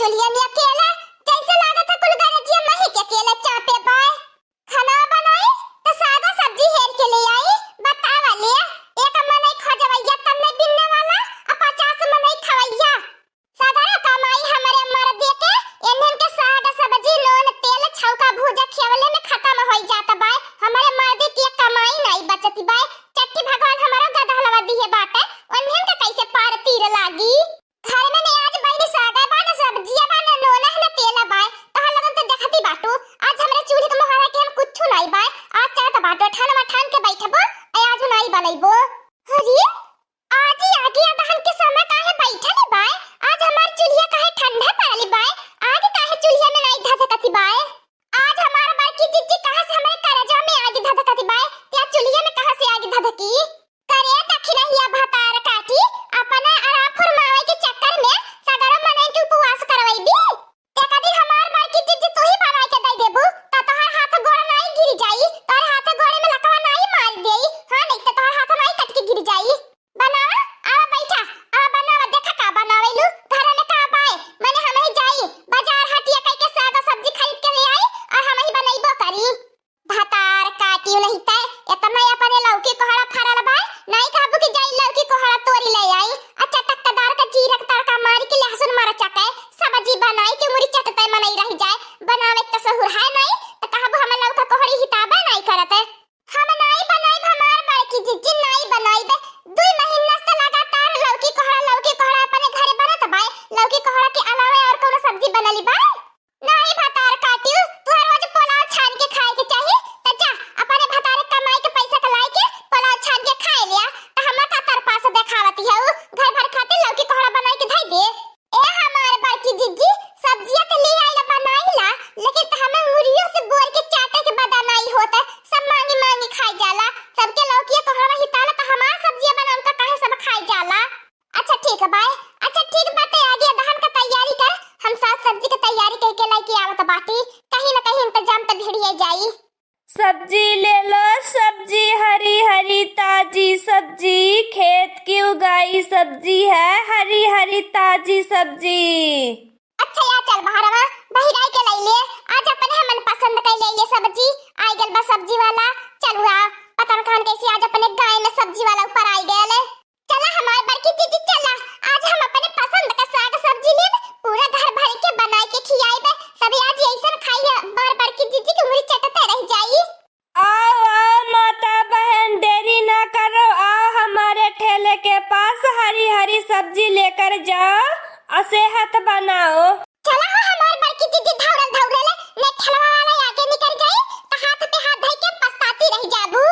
चुलिया में अकेला जैसे लागत है कुल गरजिया मही के अकेला चापे पाए। खाना बनाई तो सादा सब्जी हेर के ले आई। बतावा ले एक मनई खोजवैया तब नहीं बिनने वाला और 50 मनई खवैया। सादा कमाई हमारे मर दे के इन्हन के सादा सब्जी नून तेल छौका भूजा खेवले में खत्म हो जाता बाय। हमारे मर्दे की कमाई नहीं बचती बाय। चट्टी भगवान हमारा गधा लवा दिए बाटे उन्हन के कैसे पार तीर लागी। घर में ने आज बड़ी सादा बाना सब्जियां बाना नोना है ना तेला बाय। तहां लगन तो देखती बाटू आज हमरे चूल्हे के मोहरा के हम कुछ नहीं बाय। आज चाहे तो बाटो ठान के बैठबो आज नहीं बनैबो। अरे आज ही आगे दहन के समय काहे बैठले बाय। आज हमार चूल्हा काहे ठंडा पड़ली बाय। आज काहे चूल्हे में नहीं धधकती बाय। आज हमार बड़की जिज्जी कहां से हमारे करजा में आग धधकती बाय। त्या चूल्हे में कहां से आग धधकी करे दखिनहिया भतार काटी अपना आराम फरमावे के चक्कर में सगरो मनन के उपवास करवैबी। एक दिन हमार बड़की जिज्जी तू ही बनाई के दे देबू त तोहर हाथ गोड़ नहीं गिर जाई। तोहर हाथ गोड़े में लकवा नहीं मार देई। हां नहीं त तोहर हाथ नहीं कट के गिर जाई। बना आ बैठा आ बनावा देखा का बनावेलू घर में का बाय। माने हम ही जाई बाजार हटिया कई के सादा सब्जी खरीद के ले आई और हम ही बनैबो करी। भतार काटी नहीं त इतना अपने लौकी कोहड़ा फरल बाय नहीं काबू की जाई लौकी कोहड़ा तोरी ले आई। अच्छा टक्कदार का जीरा का तड़का मार के लहसुन मार चके सब्जी बनाई के मुरी चटते मनई रह जाए। बनावे त सहूर है नहीं त कहबो हम लौका कोहड़ी हिताबा नहीं करते। हम नहीं बनाई हमार बड़की जिज्जी नहीं बनाईबे। 2 महीना से लगातार लौकी कोहड़ा अपने घरे बनत बाय। लौकी कोहड़ा के अलावा और कोनो सब्जी बनली बाय नहीं। भतार काटियो तू हर रोज पुलाव छान के खाए के चाहिए त जा अपने भतारे कमाई के पैसा कलाई के पुलाव छान के खाए लिया त हम का तर पास देखावती है घर भर खाते लौकी कोहड़ा बनाई के धई दे। ए हमार बड़की जिज्जी सब्जियां तो ले आइला बनाईला लेकिन त हमें मुरियों से बोर के चाटे के बदा नहीं होता सब मांगी मांगी खाई जाला। सबके लौकी कोहड़ा हिताला त हमार सब्जियां बनाम का काहे सब खाई जाला। अच्छा ठीक है बाय। अच्छा ठीक बात है आगे दहन का तैयारी कर हम साग सब्जी की तैयारी करके लेके आवत बाटी कहीं ना कहीं इंतजाम त भिड़िए जाई। सब्जी ले लो सब्जी हरी हरी ताजी सब्जी खेत की उगाई सब्जी है हरी हरी ताजी सब्जी। अच्छा या चल बहरवा बहिराई के ले ले आज अपने मन पसंद के ले ले सब्जी आई गल बा सब्जी वाला। चल हुआ पता खान कैसे आज अपने गाय में सब्जी वाला ऊपर आई गए। चला हमारे बड़की दीदी चला आज हम अपने पसंद का साग सब्जी ले पूरा घर भर के बनाई के खियाई सभी आज ऐसा खाई बार बड़की दीदी की मुरी चटते रह जाई। आओ आओ माता बहन देरी ना करो आओ हमारे ठेले के पास हरी हरी सब्जी लेकर जाओ और सेहत बनाओ। चला हो हमारे बड़की दीदी धौरल ने ठेला वाला आगे निकल जाई तो हाथ पे हाथ धइ के पछताती रह जाबू।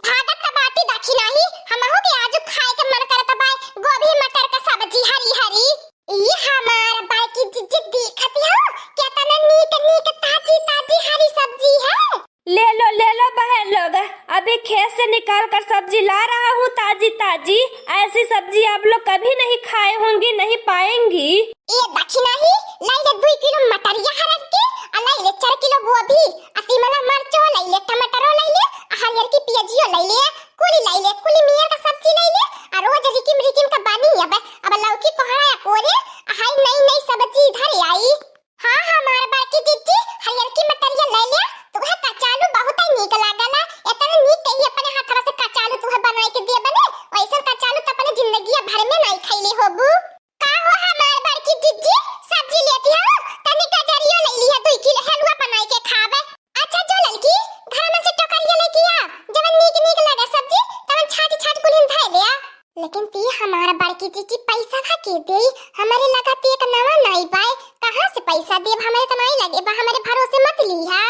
भागत बाटी दाखी नहीं हमहु के आज खाए के मन करत बाय गोभी मटर का सब्जी हरी हरी। ई हमार बड़की दीदी देखत हो केतना नीक नीक ताजी ताजी हरी सब्जी है। ले लो बहन लोग अभी खेत से निकाल कर सब्जी ला रहा हूँ ताजी ताजी। ऐसी सब्जी आप लोग कभी नहीं खाए होंगी नहीं पाएंगी। ये दाखी नहीं लाइले 2 किलो मटरिया हरद के लाइले 4 किलो गोभी शिमला मिर्चो लाइले टमाटरो लाइले हरियर की प्याजियो लाइले कुली मिया का सब्जी लाइले और रोज रिकिम का बानी अब लौकी कोहड़ा कोरे हाय नई सब्जी इधर आई। हां हमार बाकी दीदी हरियर की मटरिया ले लिया तुहे कचालू बहुत ही नीक लागला। इतना नीक कही अपने हाथवा से कचालू तुहे बनाई के दिए बने वैसा कचालू त अपने जिंदगी भर में नहीं खइले होबू। का हो हमार बड़की दीदी सब्जी लेती हो तनी कजरियो ले लिया 2 किलो हलवा बनाई के खावे। अच्छा जो लड़की घर में से टोकरिया लेके आ जब नीक लगे सब्जी तब छाट कुलिन धइ लिया। लेकिन ती हमारा बड़की दीदी पैसा खा के दे हमारे लगा ती एक नवा नहीं पाए कहां से पैसा देब हमारे त नहीं लगे बा हमारे भरोसे मत लीहा।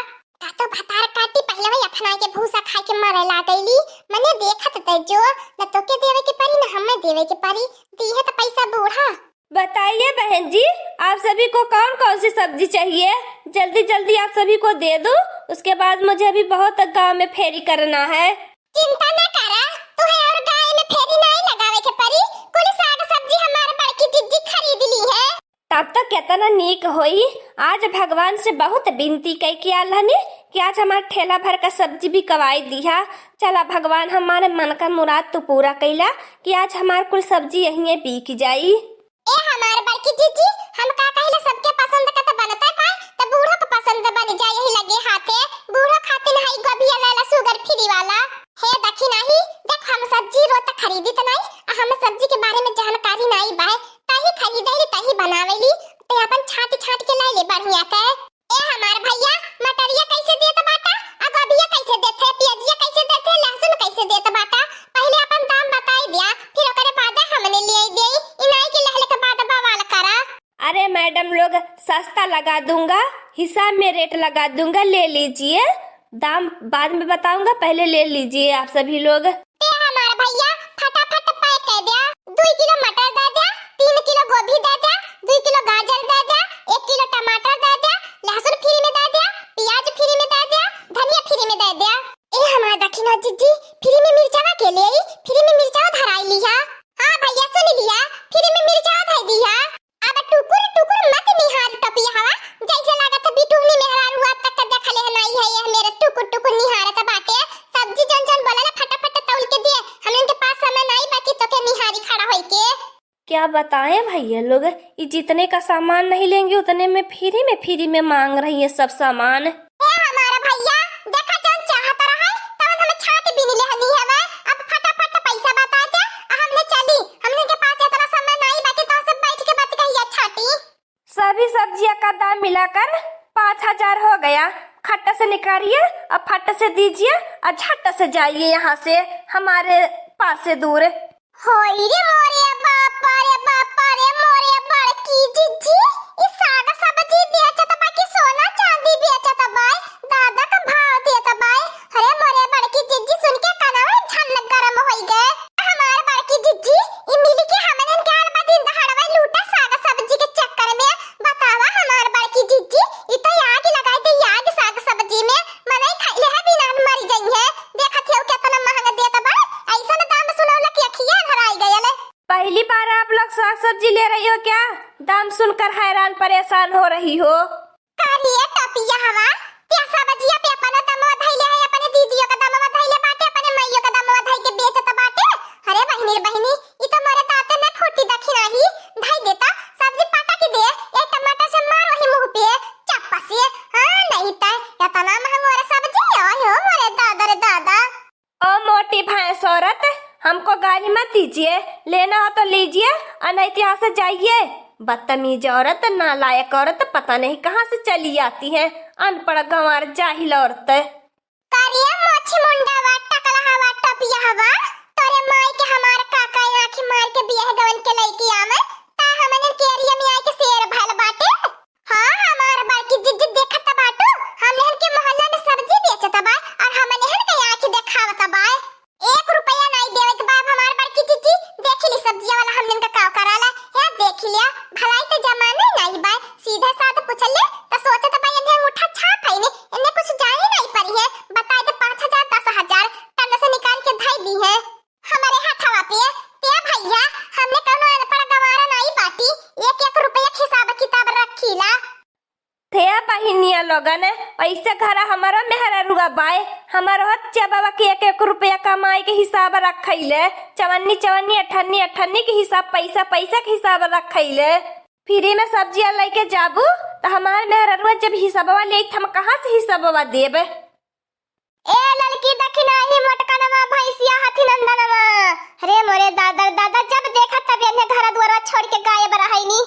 का तो भतार काटी पहले वही अपना के भूसा खा के मरे लागैली मने देखत त जो न तो के देवे के परी न हमें देवे के परी दी है त पैसा बूढ़ा। बताइए बहन जी आप सभी को कौन कौन सी सब्जी चाहिए जल्दी जल्दी आप सभी को दे दो उसके बाद मुझे अभी बहुत गांव में फेरी करना है। चिंता न करा तू है और गाय में फेरी नहीं लगावे के परी कुल साग सब्जी हमारे बड़की दीदी खरीद ली है। तब तक कितना नीक होई आज भगवान से बहुत विनती कई कि अल्लाह ने कि आज हमारे ठेला भर का सब्जी भी कवाई दिया। चला भगवान हमारे मन का मुराद तो पूरा कैला कि आज हमारे कुल सब्जी यहीं बिक जाई। ए हमारे बड़की दीदी हम का कहले सबके पसंद मैडम लोग सस्ता लगा दूंगा, हिसाब में रेट लगा दूंगा, ले लीजिए। दाम बाद में बताऊंगा, पहले ले लीजिए आप सभी लोग। हमारा भैया फटाफट पैक कर दिया। 2 किलो मटर दे दिया, 3 किलो गोभी दे दिया, 2 किलो गाजर दे दिया, 1 किलो टमाटर दे दिया, लहसुन फ्री में दे दिया, प्याज फ्री में दे दिया, धनिया फ्री में दे दिया। ए हमारा दखिनो जीजी फ्री में मिर्चा के ले आई, फ्री में मिर्चा धराई लिया। हां भैया सुन लिया, फ्री में मिर्चा धर दिया। अब टुकुर टुकुर मत निहार टपिया हवा, जैसे लागत बिटुहनी मेहरान हुआ तक देखले है नहीं है ये मेरे टुकुर टुकुर निहारत बाटे। सब्जी जन जन बोलला फटाफट तौल के दिए, हम इनके पास समय नहीं बाकी तो के निहारी खड़ा होई के। क्या बताएं भैया लोग, ये जितने का सामान नहीं लेंगे उतने में फ्री में मांग रही है सब सामान। ए हमारा भैया देखा जन चाहत रहा है तब हमें छाट भी नहीं लेनी है। अब फटाफट पैसा बता दे, हमने चली, हमने के पास इतना समय नहीं बाकी तो सब बैठ के बात कहिया छाटी। सभी सब्जियां का दाम मिलाकर 5,000 हो गया। खट्टा से निकालिए और फट से दीजिए और झट से जाइए यहाँ से, हमारे पास से दूर। होई रे मोरे बड़की जीजी, इस सादा सब्जी बेचत बाकी सोना चांदी बेचत बाय, दादा का भाव देत बाय। अरे मोरे बड़की जीजी सुन के कनवा झन गरम होई गए। हमार बड़की जीजी ई मिली के हमन के आल बदिन दहाड़वा लूटा सादा सब्जी के चक्कर में। बतावा हमार बड़की जीजी ई तो आग लगाई दे, आग साग सब्जी में मने खाइले है बिना मर जाई है। देखत हो कितना महंगा देत बा, ऐसा दाम सुनौला कि अखियां धराई गयले। पहली बार आप लोग साग सब्जी ले रही हो क्या? दाम सुनकर हैरान परेशान हो रही हो। कालिए टपिया हवा पैसा बजिया पे अपना दमवा धइले है, अपने दीदियों का दमवा धइले बाटे, अपने माइयों का दमवा धइ के बेचत बाटे। अरे बहिनी ई तो मोरे ताते ने फूटी दखिना ही धइ देता। सब्जी पाटा के दे, एक टमाटर से मार वही मुंह पे चप्पा से। हां नहीं त इतना महंगा रे सब्जी आयो मोरे दादा रे दादा। ओ मोटी भैंस औरत, हमको गाली मत दीजिए, लेना हो तो लीजिए और नहीं तो यहाँ से जाइए। बदतमीज औरत, नालायक औरत, पता नहीं कहाँ से चली आती है, अनपढ़ गंवार जाहिल औरत। कारिया मोछी मुंडा वा टकला हवा टपिया हवा, तोरे माई के हमार काका आंखी मार के बियाह गवन के लईकी आवे ता हमने के एरिया में आके शेर भल बाटे। हां हमार बाकी जिज्जत देखत बाटू, हमने के मोहल्ला में सब्जी बेचत बा और हमने हन के आंखी देखावत बा। 1 रुपया नहीं देवे के बाप हमार बड़की जीजी देखली सब्जी वाला हमने का काव कराला है, देख लिया भलाई तो जमाना नहीं बा। सीधे साथ पूछले तो सोचत बा इन्हें अंगूठा छाप है ने, इन्हें कुछ जाने नहीं पड़ी है। बताए तो 5,000 10,000 टन से निकाल के धई दी है हमारे हाथवा पे। ते भैया हमने कोनो अनपढ़ गवारा नहीं बाटी, 1-1 रुपया हिसाब किताब रखीला। थे बहिनिया लोगन, ऐसे घर हमारा मेहरा रुआ बाय, हमारा बच्चा बाबा के 1-1 रुपया कमाई के हिसाब रखैले, 54 58 के हिसाब, पैसा के हिसाब रखैले। फ्री में सब्जियां लेके जाबू तो हमारे मेहरा रुआ जब हिसाबवा ले हम कहाँ से हिसाबवा देब? ए लड़की दखिना ही मोटकनवा भैंसिया हाथी नंदनवा। अरे मोरे दादा दादा जब देखा तब इन्हें घर द्वारा छोड़ के गायब रहैनी।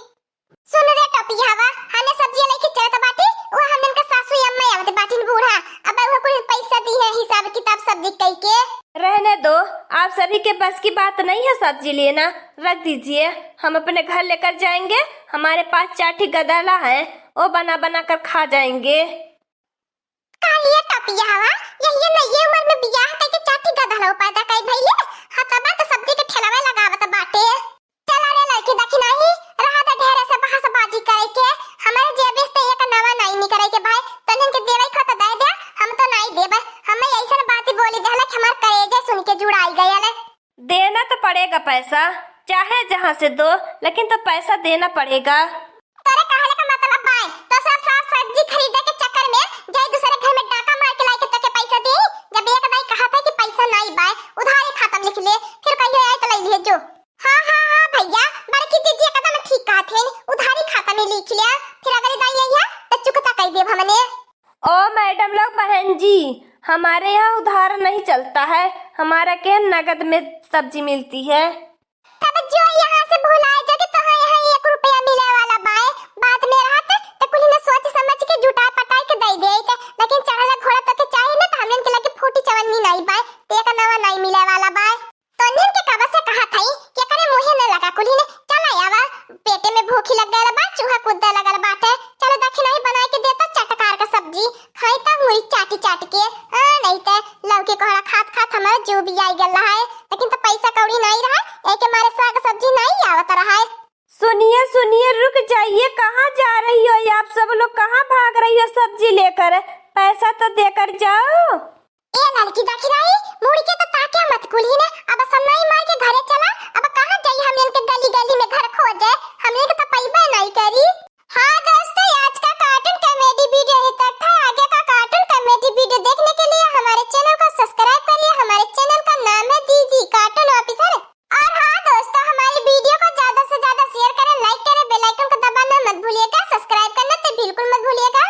सुन रे टपिया हवा, हने सब्जी लेके चलत बाटी, वो हमन का सासू अम्मा आवत बाटिन बूढ़ा, अब वो कुछ पैसा दी है हिसाब किताब सब्जी कई के। रहने दो, आप सभी के बस की बात नहीं है सब्जी लेना, रख दीजिए, हम अपने घर लेकर जाएंगे। हमारे पास 4 ठी गदला है, वो बना कर खा जाएंगे। कालिए टपिया हवा, ये नई उम्र में बियाह करके 4 ठी गदला पैदा कई भइले, हतबा तो सब्जी के ठेलावे लगावत बाटे। चला रे लड़की दखिना ही रहा त ढेरे से बहस बाजी करे के, हमारे जेबे से एक नवा नहीं करे के भाई, तनन के देवे खत दे दे, हम तो नहीं देबे। हमें ऐसन बात बोली देला कि हमार कलेजे सुन के जुड़ाई गयले। देना तो पड़ेगा पैसा, चाहे जहाँ से दो, लेकिन तो पैसा देना पड़ेगा। तोरे कहले का मतलब बाय तो सब सब्जी खरीदे के चक्कर में जाई दूसरे घर में डाका मार के लाके तके पैसा दे। जब एक दाई कहा था कि पैसा नहीं बाय, उधारी खाता लिख ले, फिर कहियो आए तो ले लिए जो। हां भैया बड़की जीजी एकदम ठीक कहत है, उधारी खाता में लिख लिया, फिर अगर दाई आइया तो चुकता कई देब हमने। ओ मैडम लोग, बहन जी, हमारे यहाँ उधार नहीं चलता है, हमारा के नगद में सब्जी मिलती है। तब जो यहाँ से भुलाए जगे तो यहाँ 1 रुपया मिले वाला बाय, बाद में रहत तो कुली ने सोच समझ के जुटा पटाई के दई दे, लेकिन चढ़ला घोड़ा तो के चाहिए ना, तो हमन के लगे फूटी चवन्नी नहीं बाय, ते का नवा नहीं मिले वाला बाय। तो नीम के कब से कहा थई कि करे मुहे न लगा, कुली ने चला आवा पेटे में भूखी लग गया बा, चूहा कूदने लगल बाटे। चलो दक्षिणा ही बना के देता चटकार का सब्जी, खाई ता मुई चाटी चाट के। नहीं ते लौकी कोहड़ा खात खात हमारे जीव भी आई गल रहा है, लेकिन तो पैसा कौड़ी नहीं रहा, एक मारे साग सब्जी नहीं आवत रहा है। सुनिए सुनिए, रुक जाइए, कहाँ जा रही हो आप सब लोग, कहाँ भाग रही हो सब्जी लेकर? पैसा तो देकर जाओ। ए लड़की दखिराई, मुड़ी के तो ताके मत कुली ने, अब सन्नाई मार के घरे चला। अब कहां जाई हम इनके गली गली में घर खोजे, हमने के तो पैबे नहीं करी। हां दोस्तों, आज का कार्टून कॉमेडी वीडियो ही तक था। आगे का कार्टून कॉमेडी वीडियो देखने के लिए हमारे चैनल को सब्सक्राइब करिए। हमारे चैनल का नाम है दीदी कार्टून ऑफिसर। और हां दोस्तों, हमारी वीडियो को ज्यादा से ज्यादा शेयर करें, लाइक करें, बेल आइकन को दबाना मत भूलिएगा, सब्सक्राइब करना तो बिल्कुल मत भूलिएगा।